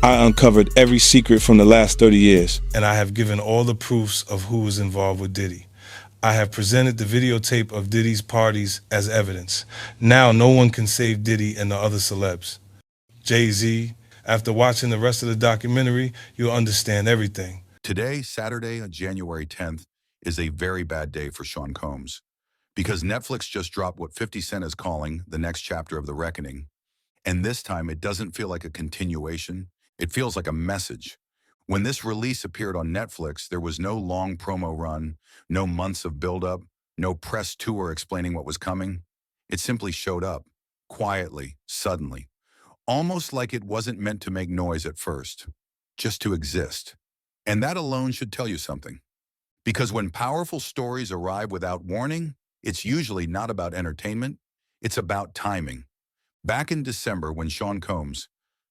I uncovered every secret from the last 30 years. And I have given all the proofs of who was involved with Diddy. I have presented the videotape of Diddy's parties as evidence. Now no one can save Diddy and the other celebs. Jay-Z, after watching the rest of the documentary, you'll understand everything. Today, Saturday, January 10th, is a very bad day for Sean Combs because Netflix just dropped what 50 Cent is calling the next chapter of The Reckoning. And this time, it doesn't feel like a continuation. It feels like a message. When this release appeared on Netflix, there was no long promo run, no months of buildup, no press tour explaining what was coming. It simply showed up, quietly, suddenly, almost like it wasn't meant to make noise at first, just to exist. And that alone should tell you something. Because when powerful stories arrive without warning, it's usually not about entertainment, it's about timing. Back in December when Sean Combs'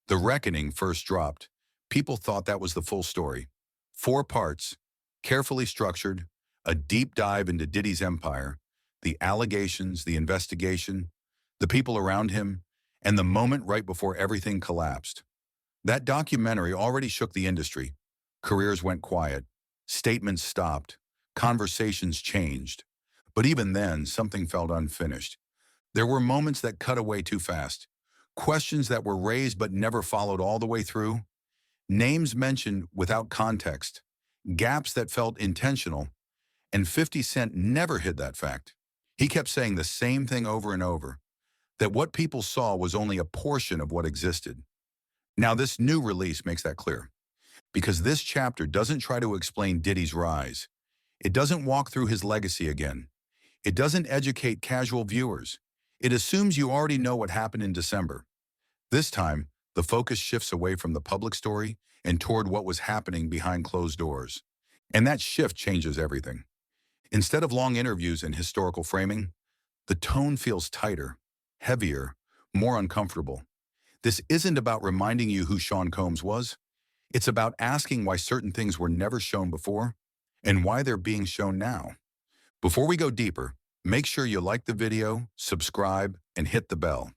The Reckoning first dropped, people thought that was the full story. 4 parts, carefully structured, a deep dive into Diddy's empire, the allegations, the investigation, the people around him, and the moment right before everything collapsed. That documentary already shook the industry. Careers went quiet, statements stopped, conversations changed. But even then, something felt unfinished. There were moments that cut away too fast, questions that were raised but never followed all the way through, names mentioned without context, gaps that felt intentional, and 50 Cent never hid that fact. He kept saying the same thing over and over, that what people saw was only a portion of what existed. Now, this new release makes that clear, because this chapter doesn't try to explain Diddy's rise. It doesn't walk through his legacy again. It doesn't educate casual viewers. It assumes you already know what happened in December. This time, the focus shifts away from the public story and toward what was happening behind closed doors. And that shift changes everything. Instead of long interviews and historical framing, the tone feels tighter, heavier, more uncomfortable. This isn't about reminding you who Sean Combs was. It's about asking why certain things were never shown before and why they're being shown now. Before we go deeper, make sure you like the video, subscribe, and hit the bell,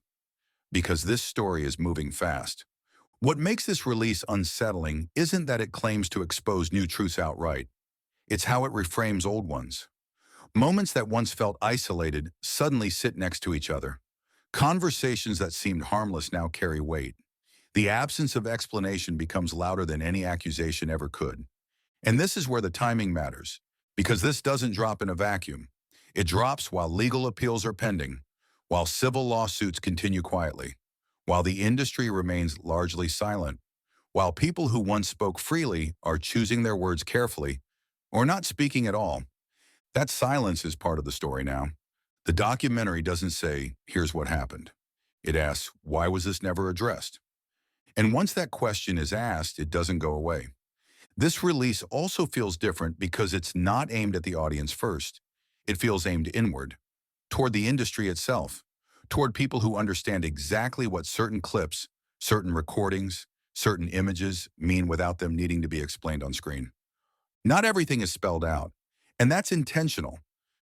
because this story is moving fast. What makes this release unsettling isn't that it claims to expose new truths outright. It's how it reframes old ones. Moments that once felt isolated suddenly sit next to each other. Conversations that seemed harmless now carry weight. The absence of explanation becomes louder than any accusation ever could. And this is where the timing matters, because this doesn't drop in a vacuum. It drops while legal appeals are pending, while civil lawsuits continue quietly, while the industry remains largely silent, while people who once spoke freely are choosing their words carefully or not speaking at all. That silence is part of the story now. The documentary doesn't say, "Here's what happened." It asks, "Why was this never addressed?" And once that question is asked, it doesn't go away. This release also feels different because it's not aimed at the audience first. It feels aimed inward, toward the industry itself, toward people who understand exactly what certain clips, certain recordings, certain images mean without them needing to be explained on screen. Not everything is spelled out, and that's intentional,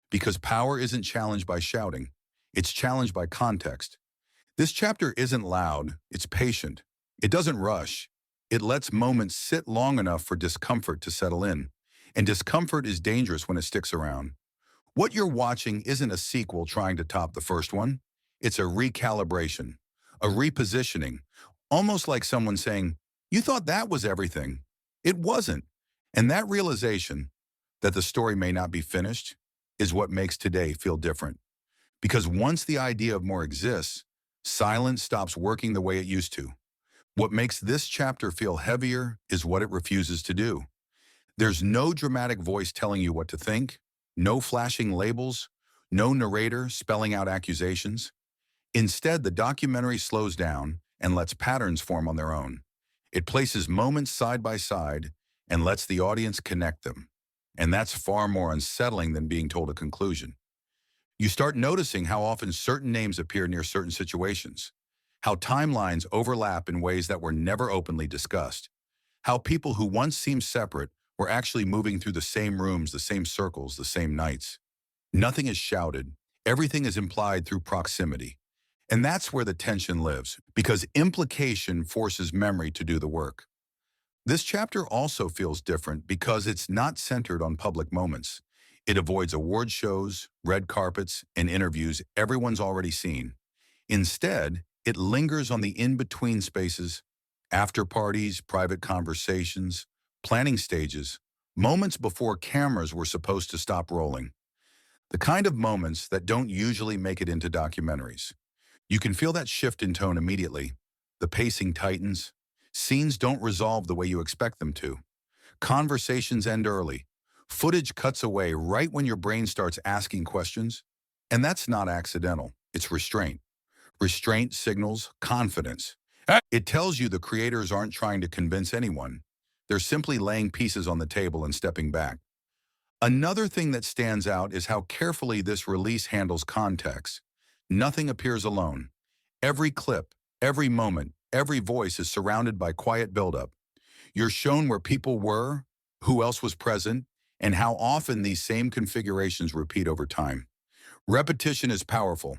because power isn't challenged by shouting. It's challenged by context. This chapter isn't loud, it's patient. It doesn't rush. It lets moments sit long enough for discomfort to settle in. And discomfort is dangerous when it sticks around. What you're watching isn't a sequel trying to top the first one. It's a recalibration, a repositioning, almost like someone saying, "You thought that was everything." It wasn't. And that realization, that the story may not be finished, is what makes today feel different. Because once the idea of more exists, silence stops working the way it used to. What makes this chapter feel heavier is what it refuses to do. There's no dramatic voice telling you what to think, no flashing labels, no narrator spelling out accusations. Instead, the documentary slows down and lets patterns form on their own. It places moments side by side and lets the audience connect them. And that's far more unsettling than being told a conclusion. You start noticing how often certain names appear near certain situations, how timelines overlap in ways that were never openly discussed, how people who once seemed separate were actually moving through the same rooms, the same circles, the same nights. Nothing is shouted. Everything is implied through proximity. And that's where the tension lives, because implication forces memory to do the work. This chapter also feels different because it's not centered on public moments. It avoids award shows, red carpets, and interviews everyone's already seen. Instead, it lingers on the in-between spaces, after parties, private conversations, planning stages, moments before cameras were supposed to stop rolling. The kind of moments that don't usually make it into documentaries. You can feel that shift in tone immediately. The pacing tightens. Scenes don't resolve the way you expect them to. Conversations end early. Footage cuts away right when your brain starts asking questions. And that's not accidental. It's restraint. Restraint signals confidence. It tells you the creators aren't trying to convince anyone. They're simply laying pieces on the table and stepping back. Another thing that stands out is how carefully this release handles context. Nothing appears alone. Every clip, every moment, every voice is surrounded by quiet buildup. You're shown where people were, who else was present, and how often these same configurations repeat over time. Repetition is powerful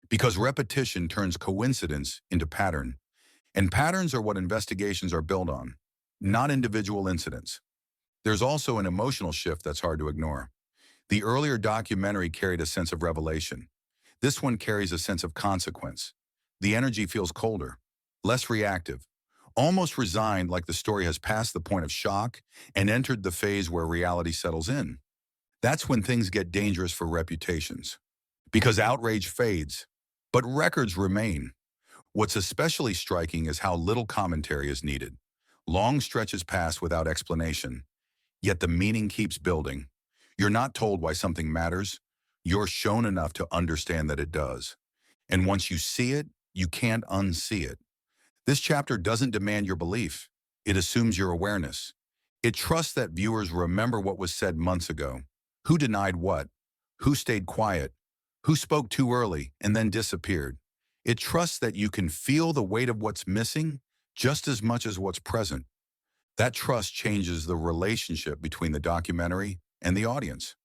because repetition turns coincidence into pattern. And patterns are what investigations are built on, not individual incidents. There's also an emotional shift that's hard to ignore. The earlier documentary carried a sense of revelation. This one carries a sense of consequence. The energy feels colder, less reactive, almost resigned, like the story has passed the point of shock and entered the phase where reality settles in. That's when things get dangerous for reputations, because outrage fades, but records remain. What's especially striking is how little commentary is needed. Long stretches pass without explanation, yet the meaning keeps building. You're not told why something matters. You're shown enough to understand that it does. And once you see it, you can't unsee it. This chapter doesn't demand your belief. It assumes your awareness. It trusts that viewers remember what was said months ago. Who denied what? Who stayed quiet? Who spoke too early and then disappeared? It trusts that you can feel the weight of what's missing just as much as what's present. That trust changes the relationship between the documentary and the audience.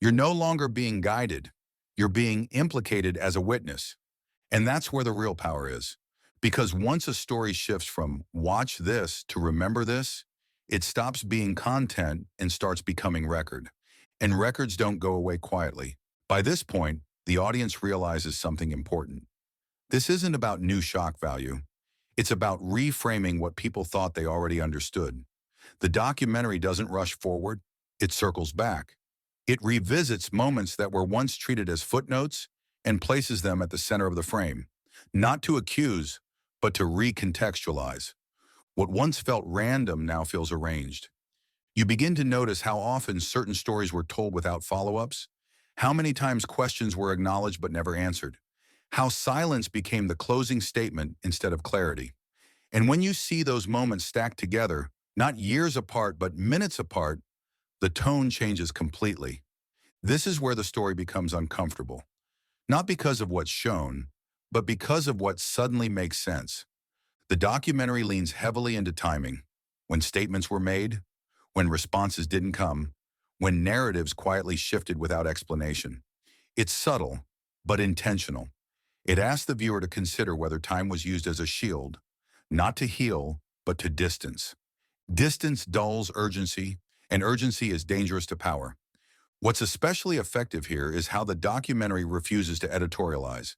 You're no longer being guided. You're being implicated as a witness. And that's where the real power is. Because once a story shifts from watch this to remember this, it stops being content and starts becoming record. And records don't go away quietly. By this point, the audience realizes something important. This isn't about new shock value. It's about reframing what people thought they already understood. The documentary doesn't rush forward, it circles back. It revisits moments that were once treated as footnotes and places them at the center of the frame, not to accuse, but to recontextualize. What once felt random now feels arranged. You begin to notice how often certain stories were told without follow-ups, how many times questions were acknowledged but never answered, how silence became the closing statement instead of clarity. And when you see those moments stacked together, not years apart but minutes apart, the tone changes completely. This is where the story becomes uncomfortable. Not because of what's shown, but because of what suddenly makes sense. The documentary leans heavily into timing. When statements were made, when responses didn't come, when narratives quietly shifted without explanation. It's subtle, but intentional. It asks the viewer to consider whether time was used as a shield, not to heal, but to distance. Distance dulls urgency, and urgency is dangerous to power. What's especially effective here is how the documentary refuses to editorialize.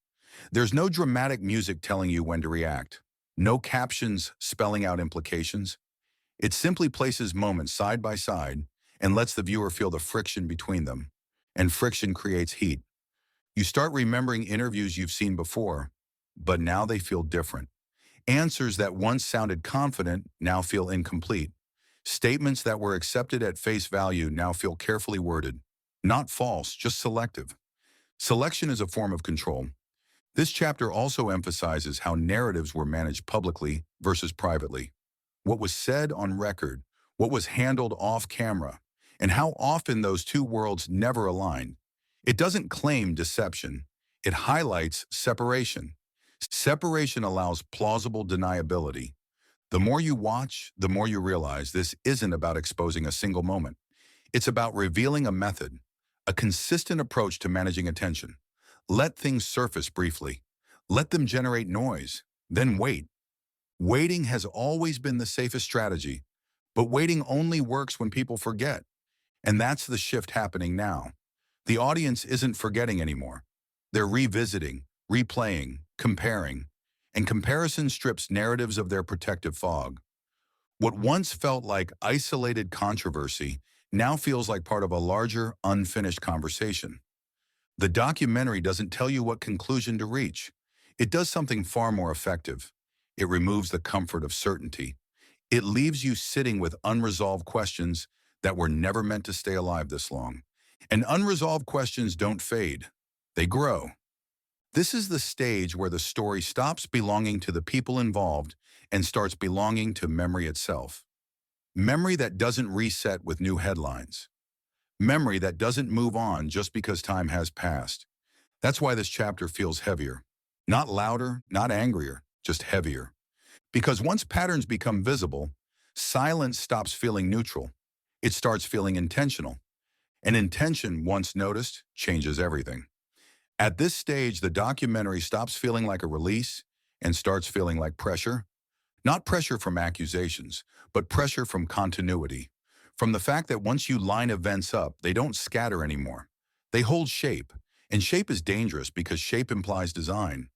There's no dramatic music telling you when to react, no captions spelling out implications. It simply places moments side by side and lets the viewer feel the friction between them. And friction creates heat. You start remembering interviews you've seen before, but now they feel different. Answers that once sounded confident now feel incomplete. Statements that were accepted at face value now feel carefully worded. Not false, just selective. Selection is a form of control. This chapter also emphasizes how narratives were managed publicly versus privately. What was said on record, what was handled off camera, and how often those two worlds never aligned. It doesn't claim deception. It highlights separation. Separation allows plausible deniability. The more you watch, the more you realize this isn't about exposing a single moment. It's about revealing a method, a consistent approach to managing attention. Let things surface briefly. Let them generate noise, then wait. Waiting has always been the safest strategy, but waiting only works when people forget. And that's the shift happening now. The audience isn't forgetting anymore. They're revisiting, replaying, comparing, and comparison strips narratives of their protective fog. What once felt like isolated controversy now feels like part of a larger, unfinished conversation. The documentary doesn't tell you what conclusion to reach. It does something far more effective. It removes the comfort of certainty. It leaves you sitting with unresolved questions that were never meant to stay alive this long. And unresolved questions don't fade. They grow. This is the stage where the story stops belonging to the people involved and starts belonging to memory itself. Memory that doesn't reset with new headlines. Memory that doesn't move on just because time has passed. That's why this chapter feels heavier. Not louder, not angrier, just heavier. Because once patterns become visible, silence stops feeling neutral. It starts feeling intentional. And intention, once noticed, changes everything. At this stage, the documentary stops feeling like a release and starts feeling like pressure. Not pressure from accusations, but pressure from continuity. From the fact that once you line events up, they don't scatter anymore. They hold shape. And shape is dangerous because shape implies design.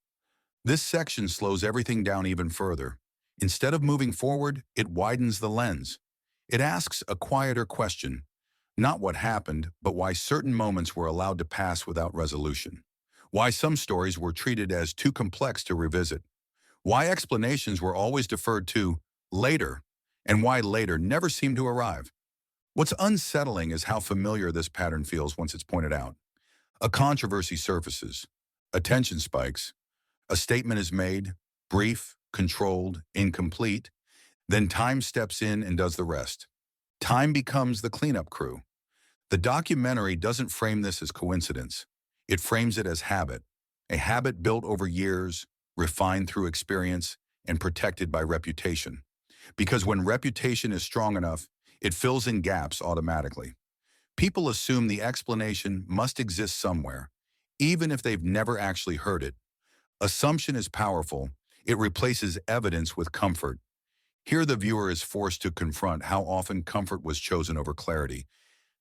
This section slows everything down even further. Instead of moving forward, it widens the lens. It asks a quieter question. Not what happened, but why certain moments were allowed to pass without resolution. Why some stories were treated as too complex to revisit. Why explanations were always deferred to later, and why later never seemed to arrive. What's unsettling is how familiar this pattern feels once it's pointed out. A controversy surfaces. Attention spikes. A statement is made, brief, controlled, incomplete. Then time steps in and does the rest. Time becomes the cleanup crew. The documentary doesn't frame this as coincidence. It frames it as habit. A habit built over years, refined through experience, and protected by reputation. Because when reputation is strong enough, it fills in gaps automatically. People assume the explanation must exist somewhere, even if they've never actually heard it. Assumption is powerful. It replaces evidence with comfort. Here the viewer is forced to confront how often comfort was chosen over clarity,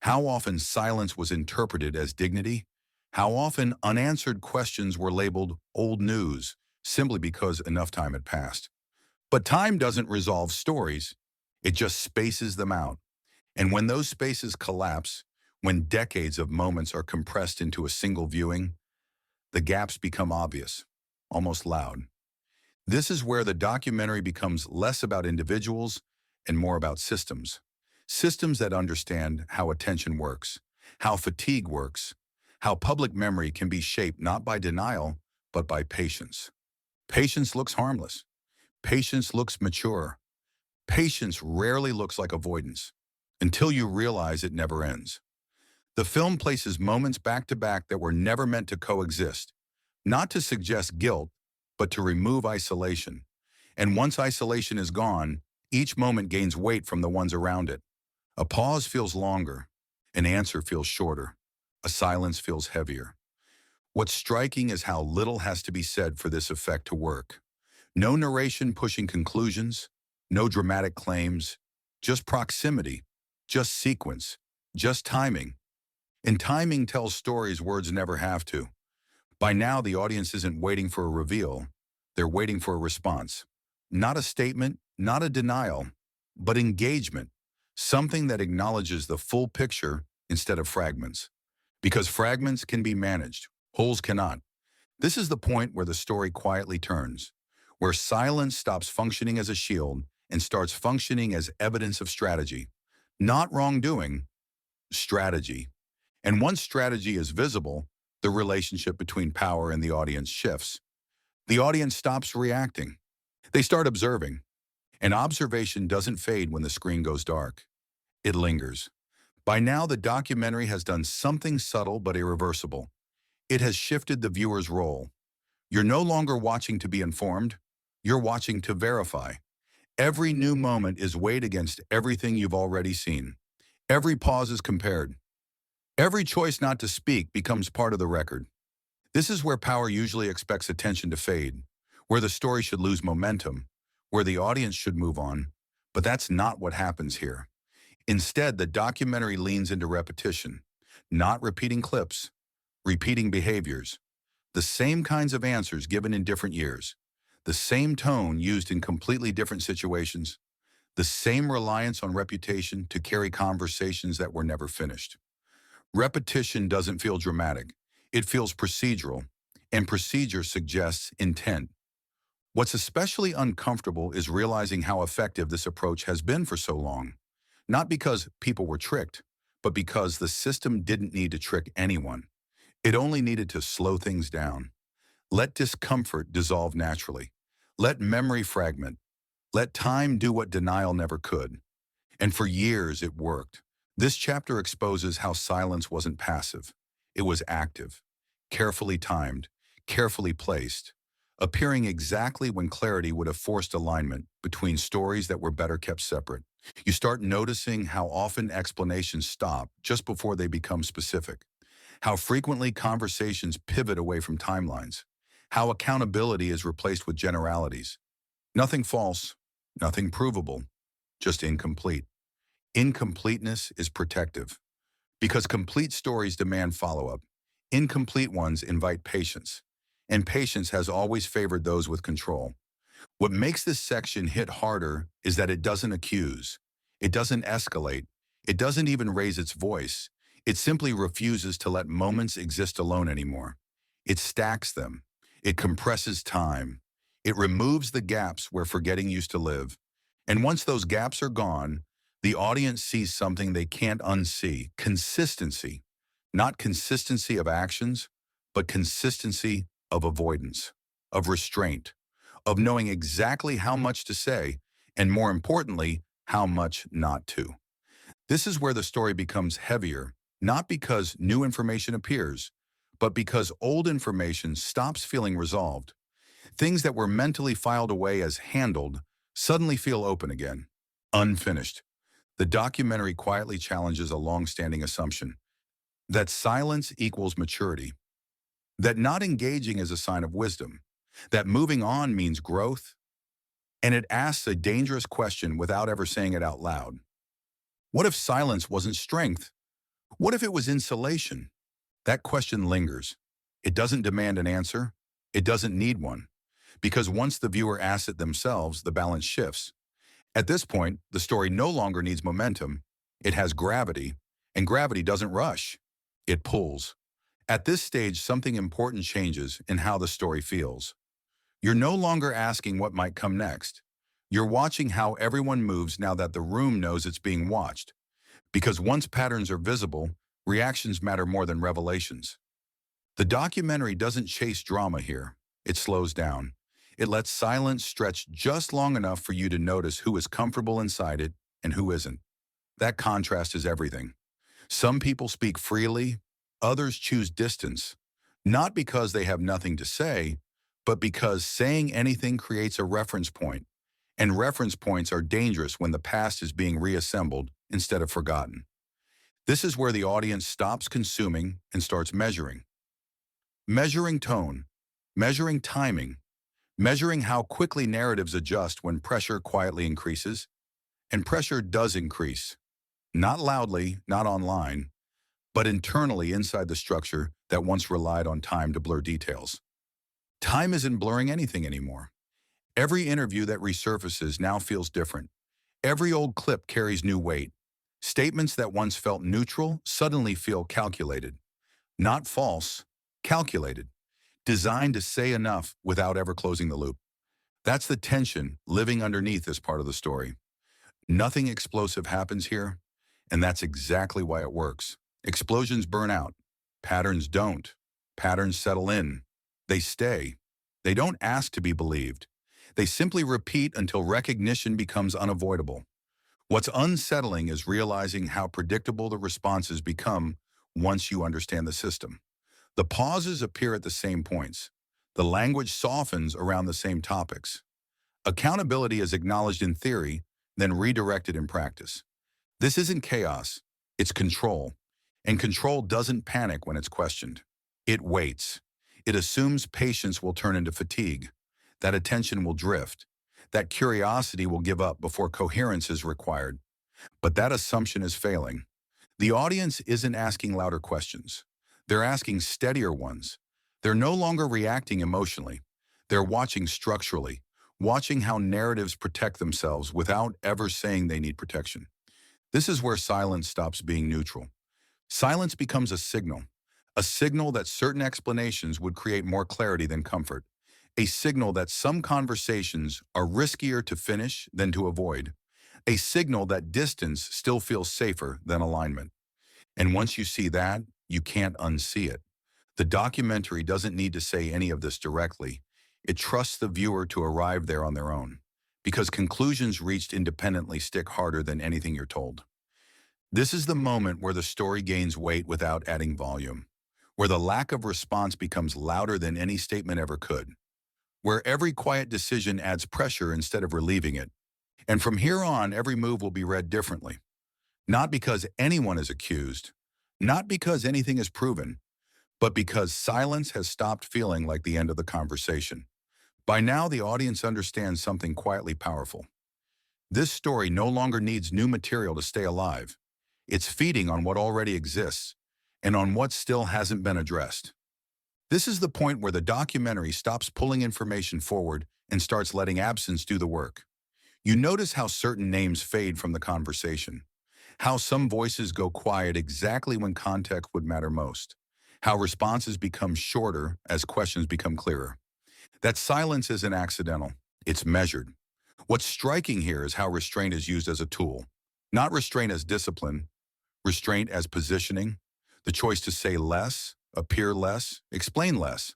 how often silence was interpreted as dignity, how often unanswered questions were labeled old news simply because enough time had passed. But time doesn't resolve stories. It just spaces them out. And when those spaces collapse, when decades of moments are compressed into a single viewing, the gaps become obvious, almost loud. This is where the documentary becomes less about individuals and more about systems. Systems that understand how attention works, how fatigue works, how public memory can be shaped not by denial, but by patience. Patience looks harmless. Patience looks mature. Patience rarely looks like avoidance, until you realize it never ends. The film places moments back to back that were never meant to coexist, not to suggest guilt, but to remove isolation. And once isolation is gone, each moment gains weight from the ones around it. A pause feels longer, an answer feels shorter, a silence feels heavier. What's striking is how little has to be said for this effect to work. No narration pushing conclusions, no dramatic claims, just proximity, just sequence, just timing. And timing tells stories words never have to. By now, the audience isn't waiting for a reveal. They're waiting for a response. Not a statement, not a denial, but engagement. Something that acknowledges the full picture instead of fragments. Because fragments can be managed, wholes cannot. This is the point where the story quietly turns, where silence stops functioning as a shield and starts functioning as evidence of strategy. Not wrongdoing, strategy. And once strategy is visible, the relationship between power and the audience shifts. The audience stops reacting. They start observing. And observation doesn't fade when the screen goes dark. It lingers. By now, the documentary has done something subtle but irreversible. It has shifted the viewer's role. You're no longer watching to be informed. You're watching to verify. Every new moment is weighed against everything you've already seen. Every pause is compared. Every choice not to speak becomes part of the record. This is where power usually expects attention to fade, where the story should lose momentum, where the audience should move on. But that's not what happens here. Instead, the documentary leans into repetition, not repeating clips, repeating behaviors, the same kinds of answers given in different years, the same tone used in completely different situations, the same reliance on reputation to carry conversations that were never finished. Repetition doesn't feel dramatic. It feels procedural, and procedure suggests intent. What's especially uncomfortable is realizing how effective this approach has been for so long. Not because people were tricked, but because the system didn't need to trick anyone. It only needed to slow things down. Let discomfort dissolve naturally. Let memory fragment. Let time do what denial never could. And for years it worked. This chapter exposes how silence wasn't passive. It was active, carefully timed, carefully placed, appearing exactly when clarity would have forced alignment between stories that were better kept separate. You start noticing how often explanations stop just before they become specific, how frequently conversations pivot away from timelines, how accountability is replaced with generalities. Nothing false, nothing provable, just incomplete. Incompleteness is protective because complete stories demand follow-up. Incomplete ones invite patience, and patience has always favored those with control. What makes this section hit harder is that it doesn't accuse, it doesn't escalate, it doesn't even raise its voice. It simply refuses to let moments exist alone anymore. It stacks them, it compresses time, it removes the gaps where forgetting used to live. And once those gaps are gone, the audience sees something they can't unsee: consistency. Not consistency of actions, but consistency of avoidance, of restraint, of knowing exactly how much to say, and more importantly, how much not to. This is where the story becomes heavier, not because new information appears, but because old information stops feeling resolved. Things that were mentally filed away as handled suddenly feel open again, unfinished. The documentary quietly challenges a long-standing assumption that silence equals maturity, that not engaging is a sign of wisdom, that moving on means growth, and it asks a dangerous question without ever saying it out loud. What if silence wasn't strength? What if it was insulation? That question lingers. It doesn't demand an answer. It doesn't need one. Because once the viewer asks it themselves, the balance shifts. At this point, the story no longer needs momentum. It has gravity, and gravity doesn't rush. It pulls. At this stage, something important changes in how the story feels. You're no longer asking what might come next. You're watching how everyone moves now that the room knows it's being watched. Because once patterns are visible, reactions matter more than revelations. The documentary doesn't chase drama here. It slows down. It lets silence stretch just long enough for you to notice who is comfortable inside it and who isn't. That contrast is everything. Some people speak freely, others choose distance, not because they have nothing to say, but because saying anything creates a reference point, and reference points are dangerous when the past is being reassembled instead of forgotten. This is where the audience stops consuming and starts measuring. Measuring tone, measuring timing, measuring how quickly narratives adjust when pressure quietly increases. And pressure does increase. Not loudly, not online, but internally inside the structure that once relied on time to blur details. Time isn't blurring anything anymore. Every interview that resurfaces now feels different. Every old clip carries new weight. Statements that once felt neutral suddenly feel calculated. Not false, calculated. Designed to say enough without ever closing the loop. That's the tension living underneath this part of the story. Nothing explosive happens here, and that's exactly why it works. Explosions burn out. Patterns don't. Patterns settle in. They stay. They don't ask to be believed. They simply repeat until recognition becomes unavoidable. What's unsettling is realizing how predictable the responses become once you understand the system. The pauses appear at the same points. The language softens around the same topics. Accountability is acknowledged in theory, then redirected in practice. This isn't chaos, it's control. And control doesn't panic when it's questioned. It waits. It assumes patience will turn into fatigue, that attention will drift, that curiosity will give up before coherence is required. But that assumption is failing. The audience isn't asking louder questions. They're asking steadier ones. They're no longer reacting emotionally. They're watching structurally, watching how narratives protect themselves without ever saying they need protection. This is where silence stops being neutral. Silence becomes a signal that certain explanations would create more clarity than comfort, a signal that some conversations are riskier to finish than to avoid, a signal that distance still feels safer than alignment. And once you see that, you can't unsee it. The documentary doesn't need to say any of this directly. It trusts the viewer to arrive there on their own, because conclusions reached independently stick harder than anything you're told. This is the moment where the story gains weight without adding volume, where the lack of response becomes louder than any statement ever could, where every quiet decision adds pressure instead of relieving it. And from here on, every move will be read differently. Not because anyone is accused, not because anything is proven, but because silence has stopped feeling like the end of the conversation. By now, the audience understands something quietly powerful. This story no longer needs new material to stay alive. It's feeding on what already exists and on what still hasn't been addressed. This is the point where the documentary stops pulling information forward and starts letting absence do the work. You notice how certain names fade from the conversation, how some voices go quiet exactly when context would matter most, how responses become shorter as questions become clearer. That silence isn't accidental, it's measured. What's striking here is how restraint is used as a tool, not restraint as discipline, restraint as positioning, the choice to say less, appear less, explain less.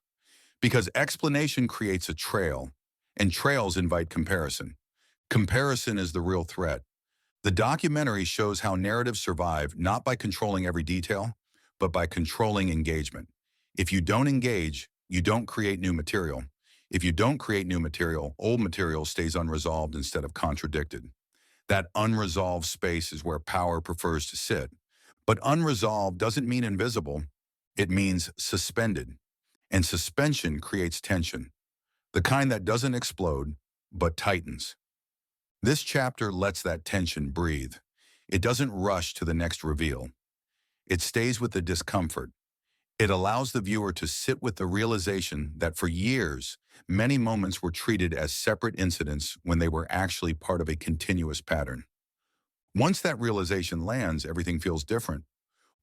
Because explanation creates a trail, and trails invite comparison. Comparison is the real threat. The documentary shows how narratives survive not by controlling every detail, but by controlling engagement. If you don't engage, you don't create new material. If you don't create new material, old material stays unresolved instead of contradicted. That unresolved space is where power prefers to sit. But unresolved doesn't mean invisible. It means suspended. And suspension creates tension, the kind that doesn't explode, but tightens. This chapter lets that tension breathe. It doesn't rush to the next reveal. It stays with the discomfort. It allows the viewer to sit with the realization that for years, many moments were treated as separate incidents when they were actually part of a continuous pattern. Once that realization lands, everything feels different.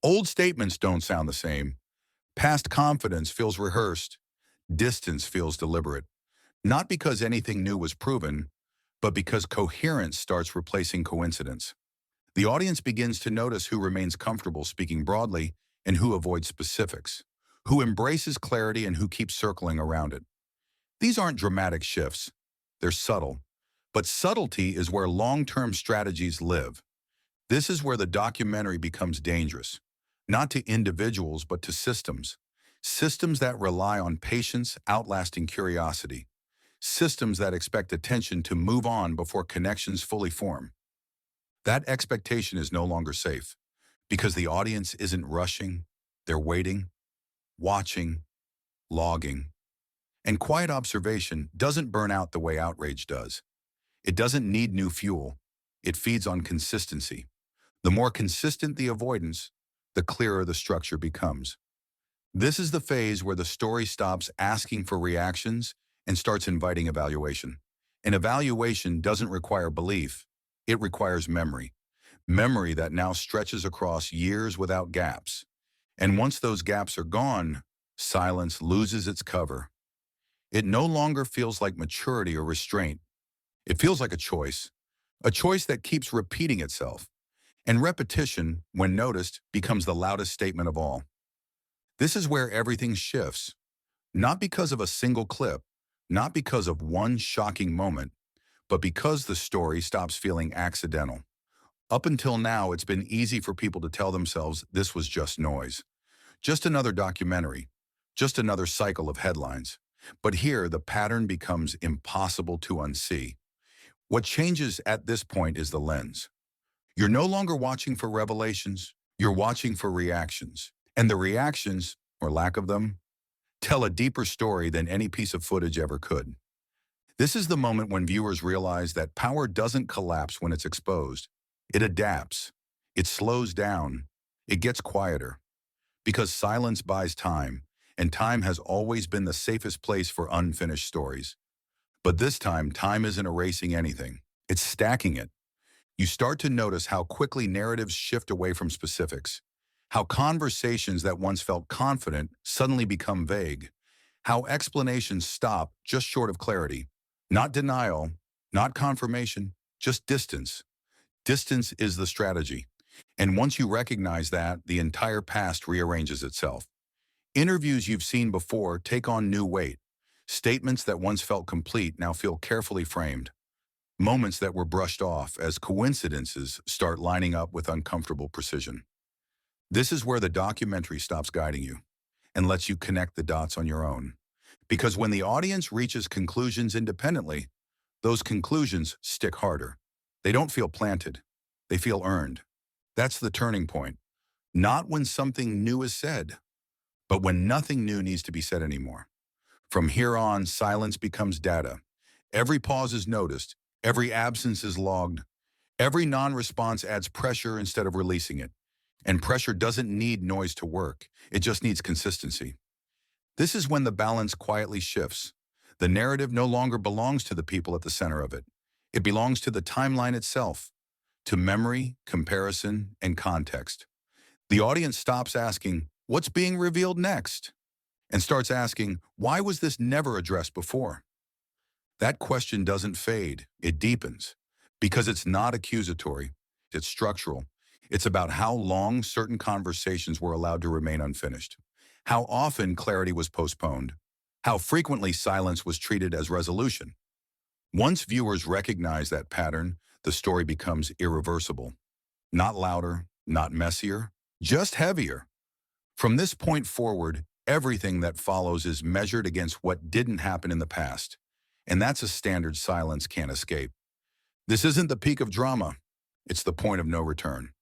Old statements don't sound the same. Past confidence feels rehearsed. Distance feels deliberate. Not because anything new was proven, but because coherence starts replacing coincidence. The audience begins to notice who remains comfortable speaking broadly and who avoids specifics, who embraces clarity and who keeps circling around it. These aren't dramatic shifts. They're subtle. But subtlety is where long-term strategies live. This is where the documentary becomes dangerous, not to individuals, but to systems. Systems that rely on patience outlasting curiosity. Systems that expect attention to move on before connections fully form. That expectation is no longer safe because the audience isn't rushing, they're waiting, watching, logging. And quiet observation doesn't burn out the way outrage does. It doesn't need new fuel. It feeds on consistency. The more consistent the avoidance, the clearer the structure becomes. This is the phase where the story stops asking for reactions and starts inviting evaluation. An evaluation doesn't require belief. It requires memory. Memory that now stretches across years without gaps. And once those gaps are gone, silence loses its cover. It no longer feels like maturity or restraint. It feels like a choice that keeps repeating itself. And repetition, when noticed, becomes the loudest statement of all. This is where everything shifts, not because of a single clip, not because of one shocking moment, but because the story stops feeling accidental. Up until now, it's been easy for people to tell themselves this was just noise, just another documentary, just another cycle of headlines. But here, the pattern becomes impossible to unsee. What changes at this point is the lens. You're no longer watching for revelations, you're watching for reactions. And the reactions, or lack of them, tell a deeper story than any piece of footage ever could. This is the moment when viewers realize that power doesn't collapse when it's exposed. It adapts. It slows down. It gets quieter. Because silence buys time, and time has always been the safest place for unfinished stories. But this time, time isn't erasing anything. It's stacking it. You start to notice how quickly narratives shift away from specifics, how conversations that once felt confident suddenly become vague, how explanations stop just short of clarity. Not denial, not confirmation, just distance. Distance is the strategy. And once you recognize that, the entire past rearranges itself. Interviews you've seen before take on new weight. Statements that once felt complete now feel carefully framed. Moments that were brushed off as coincidences start lining up with uncomfortable precision. This is where the documentary stops guiding you and lets you connect the dots on your own. Because when the audience reaches conclusions independently, those conclusions stick harder. They don't feel planted. They feel earned. That's the turning point. Not when something new is said, but when nothing new needs to be said anymore. From here on, silence becomes data. Every pause is noticed. Every absence is logged. Every non-response adds pressure instead of releasing it. And pressure doesn't need noise to work. It just needs consistency. This is when the balance quietly shifts. The narrative no longer belongs to the people at the center of it. It belongs to the timeline itself, to memory, comparison, and context. The audience stops asking, "What's being revealed next?" and starts asking, "Why was this never addressed before?" That question doesn't fade, it deepens, because it's not accusatory, it's structural. It's about how long certain conversations were allowed to remain unfinished, how often clarity was postponed, how frequently silence was treated as resolution. Once viewers recognize that pattern, the story becomes irreversible. Not louder, not messier, just heavier. From this point forward, everything that follows is measured against what didn't happen in the past. And that's a standard silence can't escape. This isn't the peak of drama. It's the point of no return.